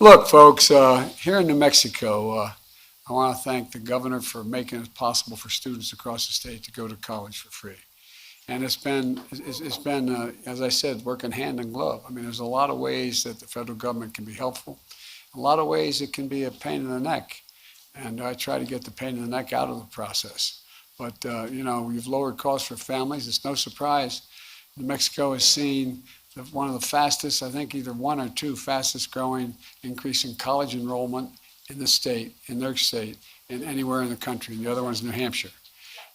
Look, folks, here in New Mexico, I want to thank the governor for making it possible for students across the state to go to college for free. And it's been, as I said, working hand in glove. I mean, there's a lot of ways that the federal government can be helpful. A lot of ways it can be a pain in the neck. And I try to get the pain in the neck out of the process. But, we've lowered costs for families. It's no surprise New Mexico has seen one of the fastest, I think either one or two fastest growing increase in college enrollment in the state, in their state, and anywhere in the country. And the other one's New Hampshire.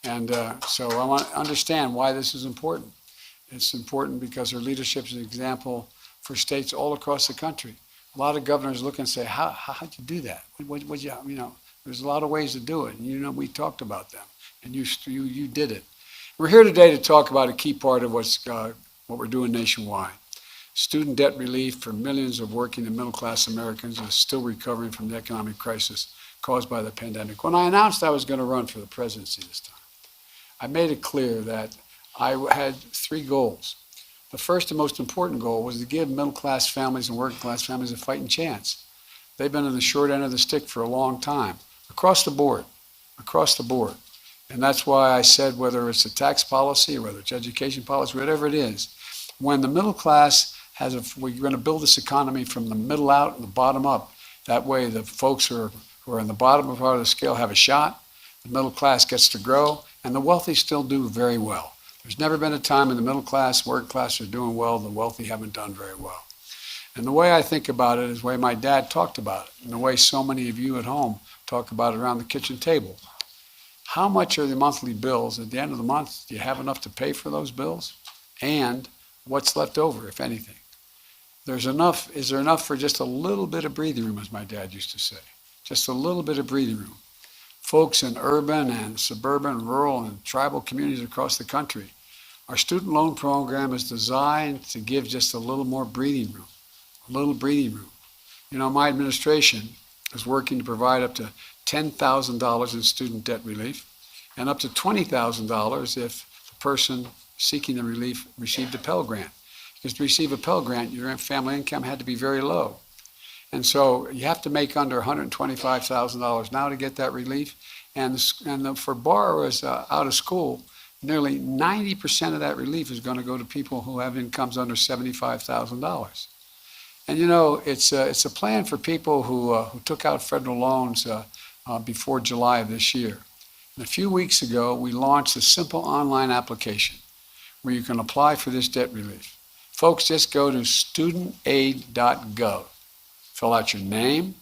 And so I want to understand why this is important. It's important because their leadership is an example for states all across the country. A lot of governors look and say, how'd you do that? There's a lot of ways to do it. And we talked about them, and you did it. We're here today to talk about a key part of what we're doing nationwide. Student debt relief for millions of working and middle-class Americans is still recovering from the economic crisis caused by the pandemic. When I announced I was going to run for the presidency this time, I made it clear that I had three goals. The first and most important goal was to give middle-class families and working-class families a fighting chance. They've been on the short end of the stick for a long time, across the board. And that's why I said whether it's a tax policy or whether it's education policy, whatever it is, when the middle class we're going to build this economy from the middle out and the bottom up. That way the folks who are in the bottom part of the scale have a shot, the middle class gets to grow, and the wealthy still do very well. There's never been a time when the middle class, working class are doing well, the wealthy haven't done very well. And the way I think about it is the way my dad talked about it, and the way so many of you at home talk about it around the kitchen table. How much are the monthly bills? At the end of the month, do you have enough to pay for those bills? And what's left over, if anything? Is there enough for just a little bit of breathing room, as my dad used to say? Just a little bit of breathing room. Folks in urban and suburban, rural and tribal communities across the country, our student loan program is designed to give just a little more breathing room, a little breathing room. My administration is working to provide up to $10,000 in student debt relief and up to $20,000 if the person seeking the relief received a Pell Grant. Because to receive a Pell Grant, your family income had to be very low. And so you have to make under $125,000 now to get that relief. And for borrowers out of school, nearly 90% of that relief is going to go to people who have incomes under $75,000. And it's a plan for people who took out federal loans before July of this year. And a few weeks ago, we launched a simple online application where you can apply for this debt relief. Folks, just go to studentaid.gov. Fill out your name,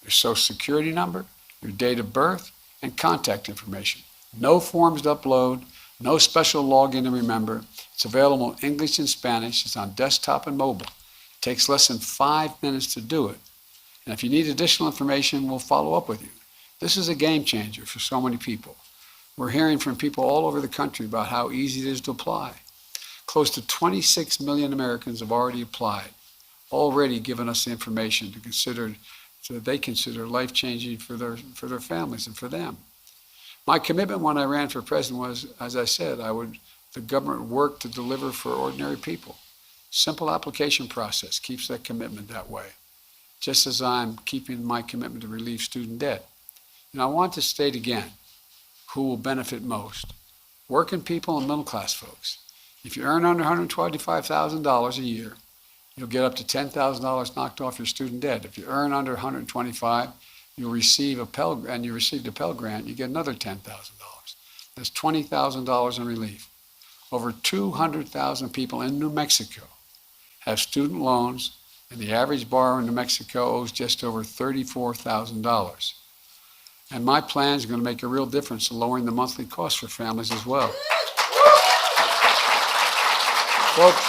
your social security number, your date of birth, and contact information. No forms to upload, no special login to remember. It's available in English and Spanish. It's on desktop and mobile. It takes less than 5 minutes to do it. And if you need additional information, we'll follow up with you. This is a game changer for so many people. We're hearing from people all over the country about how easy it is to apply. Close to 26 million Americans have already applied, already given us the information so that they consider life-changing for their families and for them. My commitment when I ran for president was, as I said, the government would work to deliver for ordinary people. Simple application process keeps that commitment that way, just as I'm keeping my commitment to relieve student debt. And I want to state again who will benefit most. Working people and middle-class folks. If you earn under $125,000 a year, you'll get up to $10,000 knocked off your student debt. If you earn under $125,000, you received a Pell Grant, you get another $10,000. That's $20,000 in relief. Over 200,000 people in New Mexico have student loans, and the average borrower in New Mexico owes just over $34,000. And my plan is going to make a real difference in lowering the monthly cost for families as well. Folks,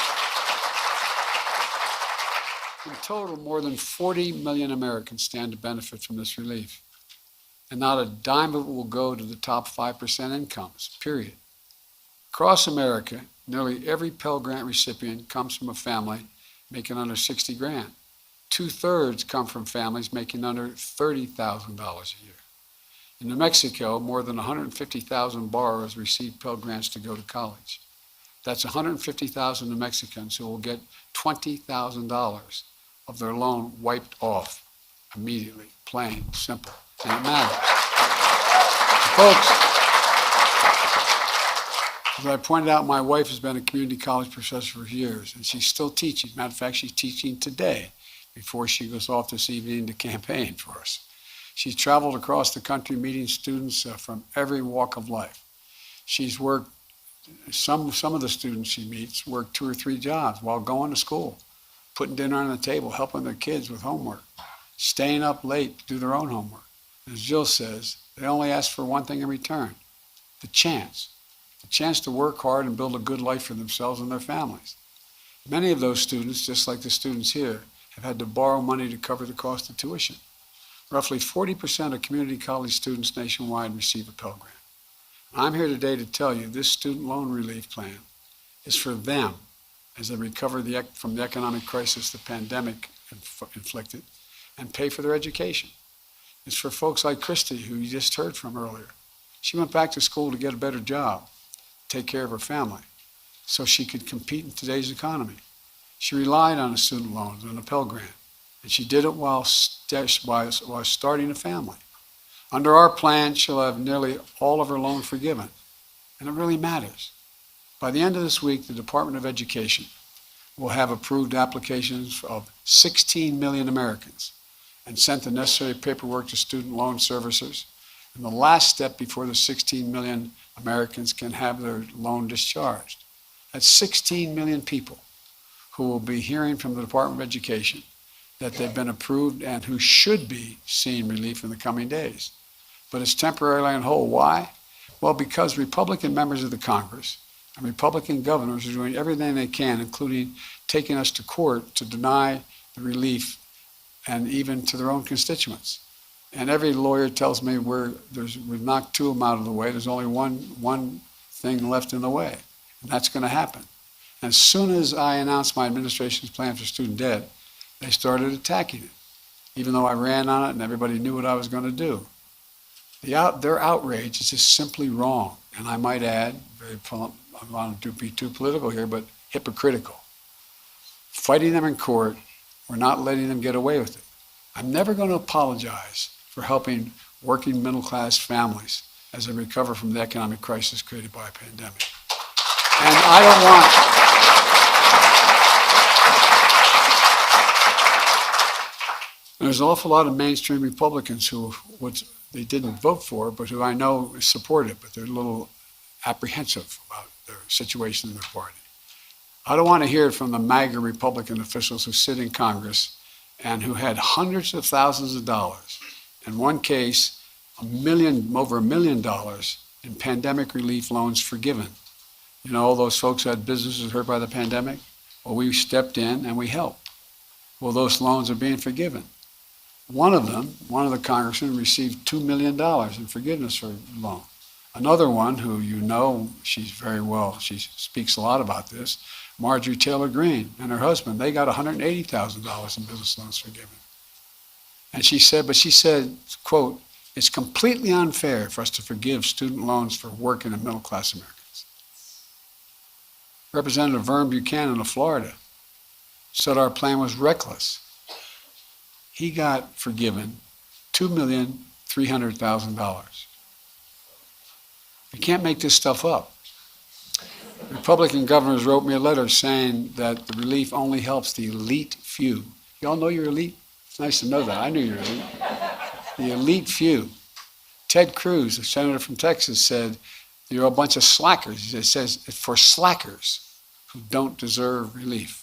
in total, more than 40 million Americans stand to benefit from this relief. And not a dime of it will go to the top 5% incomes, period. Across America, nearly every Pell Grant recipient comes from a family making under 60 grand. 2/3 come from families making under $30,000 a year. In New Mexico, more than 150,000 borrowers receive Pell Grants to go to college. That's 150,000 New Mexicans who will get $20,000 of their loan wiped off. immediately, plain, simple, and it matters. Folks, as I pointed out, my wife has been a community college professor for years, and she's still teaching. Matter of fact, she's teaching today before she goes off this evening to campaign for us. She's traveled across the country meeting students from every walk of life. She's worked, some of the students she meets work 2 or 3 jobs while going to school, putting dinner on the table, helping their kids with homework, staying up late to do their own homework. As Jill says, they only ask for one thing in return, the chance to work hard and build a good life for themselves and their families. Many of those students, just like the students here, have had to borrow money to cover the cost of tuition. Roughly 40% of community college students nationwide receive a Pell Grant. I'm here today to tell you this student loan relief plan is for them as they recover from the economic crisis the pandemic inflicted and pay for their education. It's for folks like Christy, who you just heard from earlier. She went back to school to get a better job, take care of her family, so she could compete in today's economy. She relied on the student loans and a Pell Grant, and she did it while starting a family. Under our plan, she'll have nearly all of her loan forgiven, and it really matters. By the end of this week, the Department of Education will have approved applications of 16 million Americans and sent the necessary paperwork to student loan servicers, and the last step before the 16 million Americans can have their loan discharged. That's 16 million people who will be hearing from the Department of Education that they've been approved and who should be seeing relief in the coming days. But it's temporarily on hold. Why? Well, because Republican members of the Congress and Republican governors are doing everything they can, including taking us to court to deny the relief and even to their own constituents. And every lawyer tells me we've knocked 2 of them out of the way. There's only one thing left in the way, and that's going to happen. As soon as I announced my administration's plan for student debt, they started attacking it, even though I ran on it and everybody knew what I was going to do. Their outrage is just simply wrong, and I might add, I don't want to be too political here, but hypocritical. Fighting them in court, we're not letting them get away with it. I'm never going to apologize for helping working middle-class families as they recover from the economic crisis created by a pandemic. And I don't want... There's an awful lot of mainstream Republicans who they didn't vote for, but who I know support it, but they're a little apprehensive about their situation in their party. I don't want to hear it from the MAGA Republican officials who sit in Congress and who had hundreds of thousands of dollars, in one case, over $1 million in pandemic relief loans forgiven. You know, all those folks who had businesses hurt by the pandemic? Well, we stepped in and we helped. Well, those loans are being forgiven. One of the congressmen received $2 million in forgiveness for a loan. Another one, who you know, she speaks a lot about this, Marjorie Taylor Greene and her husband, they got $180,000 in business loans forgiven. And she said, quote, "It's completely unfair for us to forgive student loans for working and middle-class Americans." Representative Vern Buchanan of Florida said our plan was reckless. He got forgiven $2,300,000. You can't make this stuff up. Republican governors wrote me a letter saying that the relief only helps the elite few. You all know you're elite? It's nice to know that. I knew you were elite. The elite few. Ted Cruz, a senator from Texas, said, "You're a bunch of slackers." He says, "It's for slackers who don't deserve relief."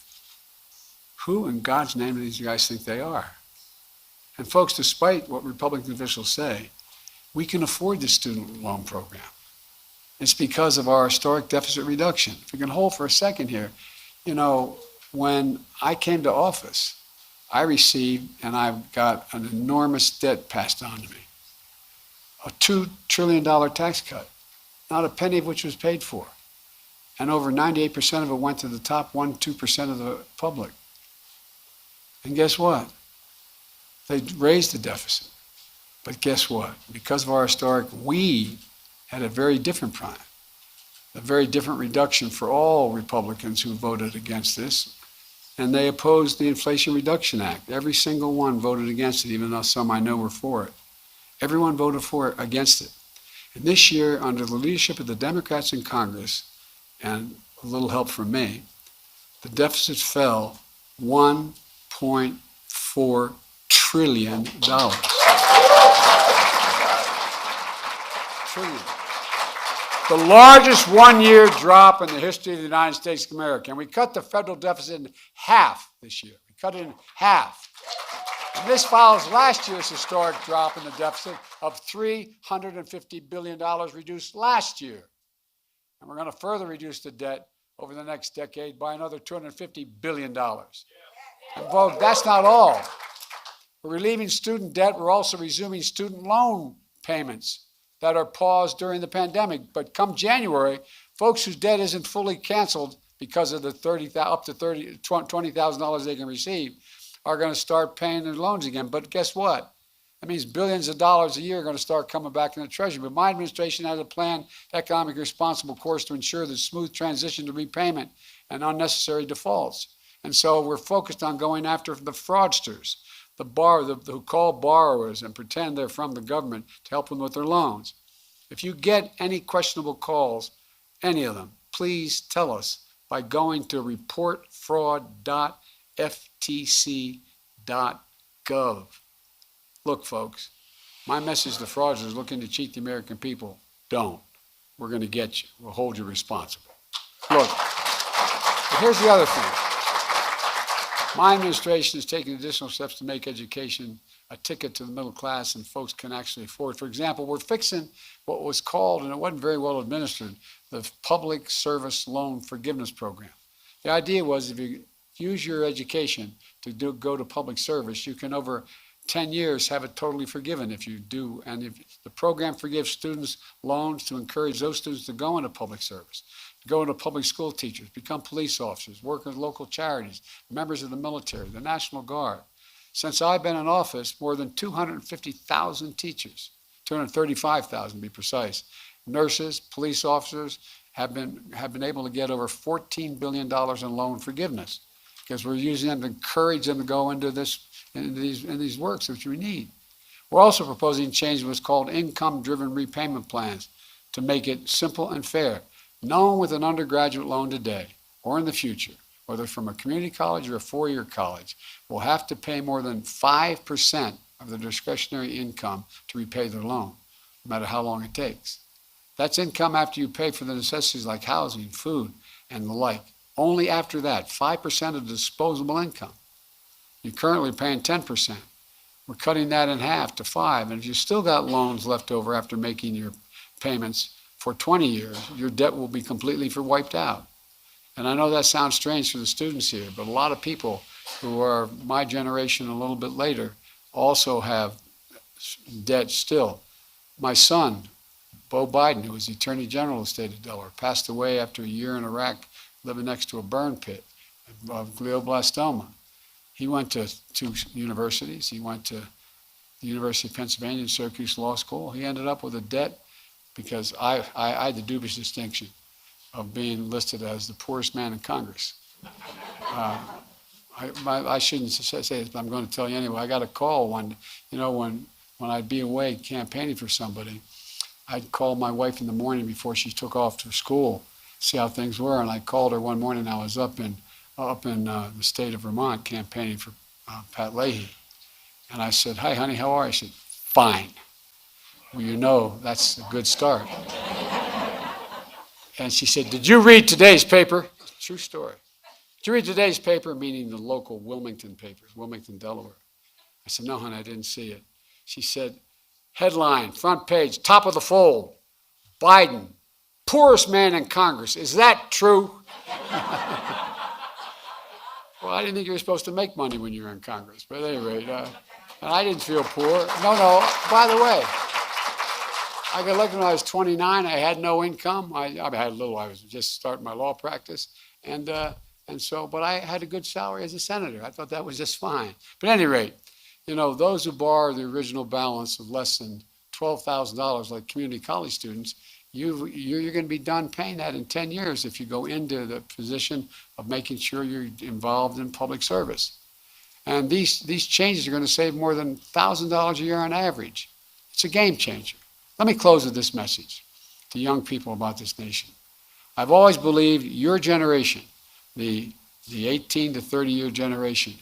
Who in God's name do these guys think they are? And folks, despite what Republican officials say, we can afford the student loan program. It's because of our historic deficit reduction. If we can hold for a second here, you know, when I came to office, I received, and I've got an enormous debt passed on to me, a $2 trillion tax cut, not a penny of which was paid for. And over 98% of it went to the top 1-2% of the public. And guess what? They raised the deficit. But guess what? Because of our historic, we had a very different plan, a very different reduction for all Republicans who voted against this. and they opposed the Inflation Reduction Act. Every single one voted against it, even though some I know were for it. Everyone voted for it, against it. And this year, under the leadership of the Democrats in Congress, and a little help from me, the deficit fell $1.4 trillion. Trillion. The largest one-year drop in the history of the United States of America. And we cut the federal deficit in half this year. We cut it in half. And this follows last year's historic drop in the deficit of $350 billion reduced last year. And we're going to further reduce the debt over the next decade by another $250 billion. And vote, that's not all. We're relieving student debt. We're also resuming student loan payments that are paused during the pandemic. But come January, folks whose debt isn't fully canceled because of the up to $20,000 they can receive are going to start paying their loans again. But guess what? That means billions of dollars a year are going to start coming back in the Treasury. But my administration has a planned, economically responsible course to ensure the smooth transition to repayment and unnecessary defaults. And so we're focused on going after the fraudsters, who call borrowers and pretend they're from the government to help them with their loans. If you get any questionable calls, any of them, please tell us by going to reportfraud.ftc.gov. Look, folks, my message to fraudsters looking to cheat the American people: don't. We're going to get you. We'll hold you responsible. Look, but here's the other thing. My administration is taking additional steps to make education a ticket to the middle class and folks can actually afford. For example, we're fixing what was called, and it wasn't very well administered, the Public Service Loan Forgiveness Program. The idea was if you use your education to go to public service, you can over 10 years have it totally forgiven if you do. And if the program forgives students loans to encourage those students to go into public service, go into public school teachers, become police officers, work with local charities, members of the military, the National Guard. Since I've been in office, more than 250,000 teachers, 235,000 to be precise, nurses, police officers have been able to get over $14 billion in loan forgiveness because we're using them to encourage them to go into these works which we need. We're also proposing change what's called income-driven repayment plans to make it simple and fair. No one with an undergraduate loan today or in the future, whether from a community college or a four-year college, will have to pay more than 5% of their discretionary income to repay their loan, no matter how long it takes. That's income after you pay for the necessities like housing, food, and the like. Only after that, 5% of disposable income. You're currently paying 10%. We're cutting that in half to 5%. And if you still got loans left over after making your payments for 20 years, your debt will be completely wiped out. And I know that sounds strange for the students here, but a lot of people who are my generation a little bit later also have debt still. My son, Bo Biden, who was the Attorney General of the state of Delaware, passed away after a year in Iraq living next to a burn pit of glioblastoma. He went to 2 universities. He went to the University of Pennsylvania and Syracuse Law School. He ended up with a debt because I had the dubious distinction of being listed as the poorest man in Congress. I shouldn't say this, but I'm going to tell you anyway. I got a call when I'd be away campaigning for somebody, I'd call my wife in the morning before she took off to school, see how things were, and I called her one morning. I was up in the state of Vermont campaigning for Pat Leahy, and I said, "Hi, honey, how are you?" She said, "Fine." Well, that's a good start. And she said, "Did you read today's paper?" True story. "Did you read today's paper?" Meaning the local Wilmington papers, Wilmington, Delaware. I said, "No, honey, I didn't see it." She said, "Headline, front page, top of the fold, Biden, poorest man in Congress. Is that true?" Well, I didn't think you were supposed to make money when you were in Congress. But at any rate, and I didn't feel poor. No, by the way, I got elected when I was 29. I had no income. I had a little. I was just starting my law practice. But I had a good salary as a senator. I thought that was just fine. But at any rate, those who borrow the original balance of less than $12,000, like community college students, You're going to be done paying that in 10 years if you go into the position of making sure you're involved in public service. And these changes are going to save more than $1,000 a year on average. It's a game changer. Let me close with this message to young people about this nation. I've always believed your generation, the 18 to 30-year generation,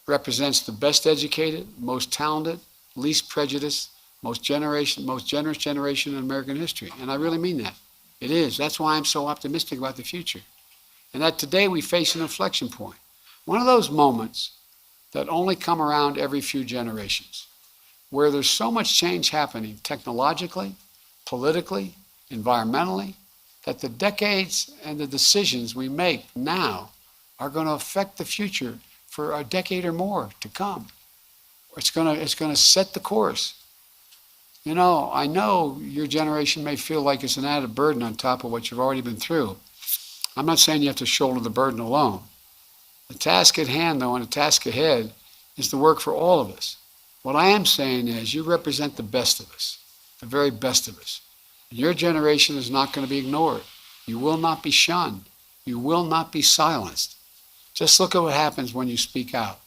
represents the best educated, most talented, least prejudiced, most generous generation in American history. And I really mean that. It is. That's why I'm so optimistic about the future. And that today we face an inflection point. One of those moments that only come around every few generations, where there's so much change happening technologically, politically, environmentally, that the decades and the decisions we make now are going to affect the future for a decade or more to come. It's going to set the course. You know, I know your generation may feel like it's an added burden on top of what you've already been through. I'm not saying you have to shoulder the burden alone. The task at hand, though, and the task ahead is the work for all of us. What I am saying is you represent the best of us, the very best of us. And your generation is not going to be ignored. You will not be shunned. You will not be silenced. Just look at what happens when you speak out.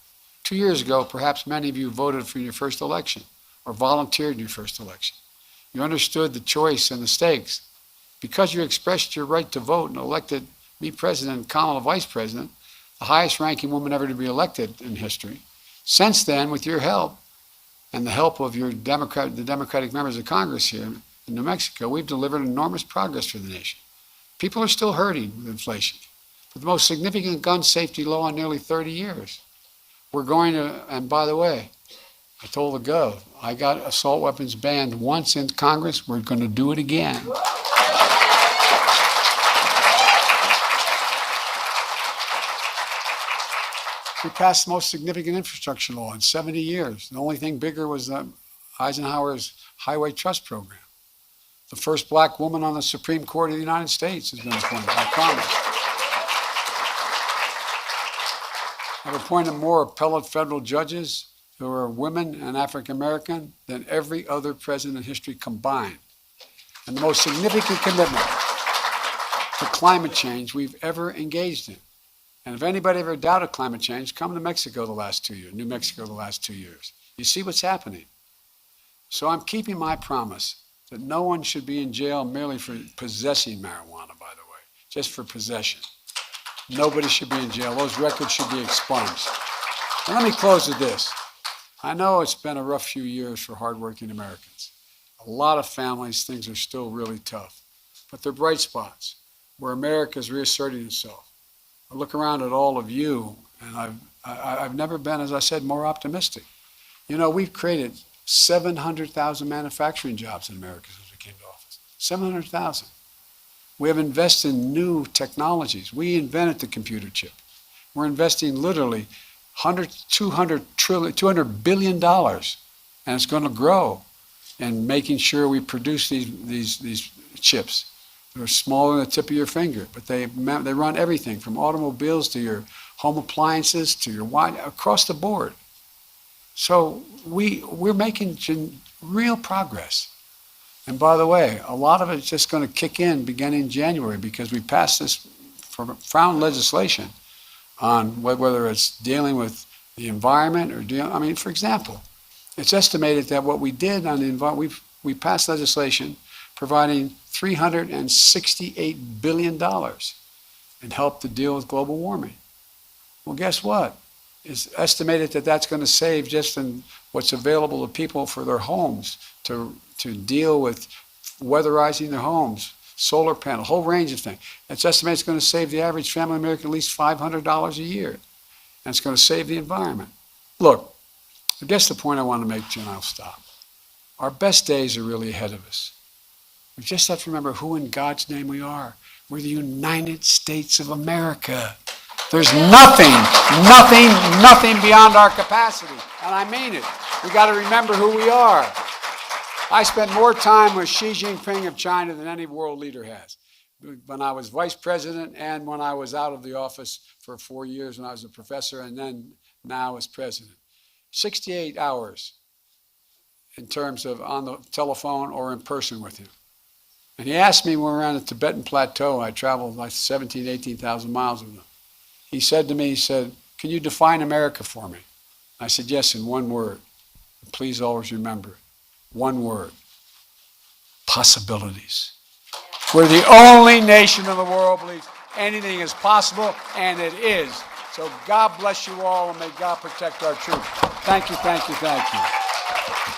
2 years ago, perhaps many of you voted for your first election or volunteered in your first election. You understood the choice and the stakes. Because you expressed your right to vote and elected me president and Kamala vice president, the highest ranking woman ever to be elected in history. Since then, with your help and the help of the Democratic members of Congress here in New Mexico, we've delivered enormous progress for the nation. People are still hurting with inflation. But the most significant gun safety law in nearly 30 years. We're going to, and by the way, I told the Gov, I got assault weapons banned once in Congress, we're going to do it again. We passed the most significant infrastructure law in 70 years. The only thing bigger was Eisenhower's Highway Trust Program. The first black woman on the Supreme Court of the United States has been appointed, I promise. I've appointed more appellate federal judges who are women and African American than every other president in history combined. And the most significant commitment to climate change we've ever engaged in. And if anybody ever doubted climate change, come to Mexico the last 2 years, New Mexico the last 2 years. You see what's happening. So I'm keeping my promise that no one should be in jail merely for possessing marijuana, by the way, just for possession. Nobody should be in jail. Those records should be expunged. And let me close with this. I know it's been a rough few years for hardworking Americans. A lot of families, things are still really tough. But they're bright spots where America is reasserting itself. I look around at all of you, and I've never been, as I said, more optimistic. You know, we've created 700,000 manufacturing jobs in America since we came to office. 700,000. We have invested in new technologies. We invented the computer chip. We're investing literally $200 billion, and it's going to grow in making sure we produce these chips. They're smaller than the tip of your finger, but they run everything from automobiles to your home appliances to your wine, across the board. So we're making real progress. And by the way, a lot of it's just going to kick in beginning January because we passed this profound legislation on whether it's dealing with the environment or for example, it's estimated that what we did on the environment, we passed legislation providing $368 billion and help to deal with global warming. Well, guess what? It's estimated that that's going to save just in what's available to people for their homes to deal with weatherizing their homes, solar panel, a whole range of things. It's estimated it's going to save the average family American at least $500 a year. And it's going to save the environment. Look, I guess the point I want to make, Jim, I'll stop. Our best days are really ahead of us. We just have to remember who in God's name we are. We're the United States of America. There's nothing beyond our capacity. And I mean it. We got to remember who we are. I spent more time with Xi Jinping of China than any world leader has. When I was vice president and when I was out of the office for 4 years when I was a professor and then now as president. 68 hours in terms of on the telephone or in person with him. And he asked me when we were on the Tibetan Plateau, I traveled like 17, 18,000 miles with him. He said to me, he said, can you define America for me? I said, yes, in one word. Please always remember it. One word. Possibilities. We're the only nation in the world that believes anything is possible, and it is. So God bless you all, and may God protect our troops. Thank you, thank you, thank you.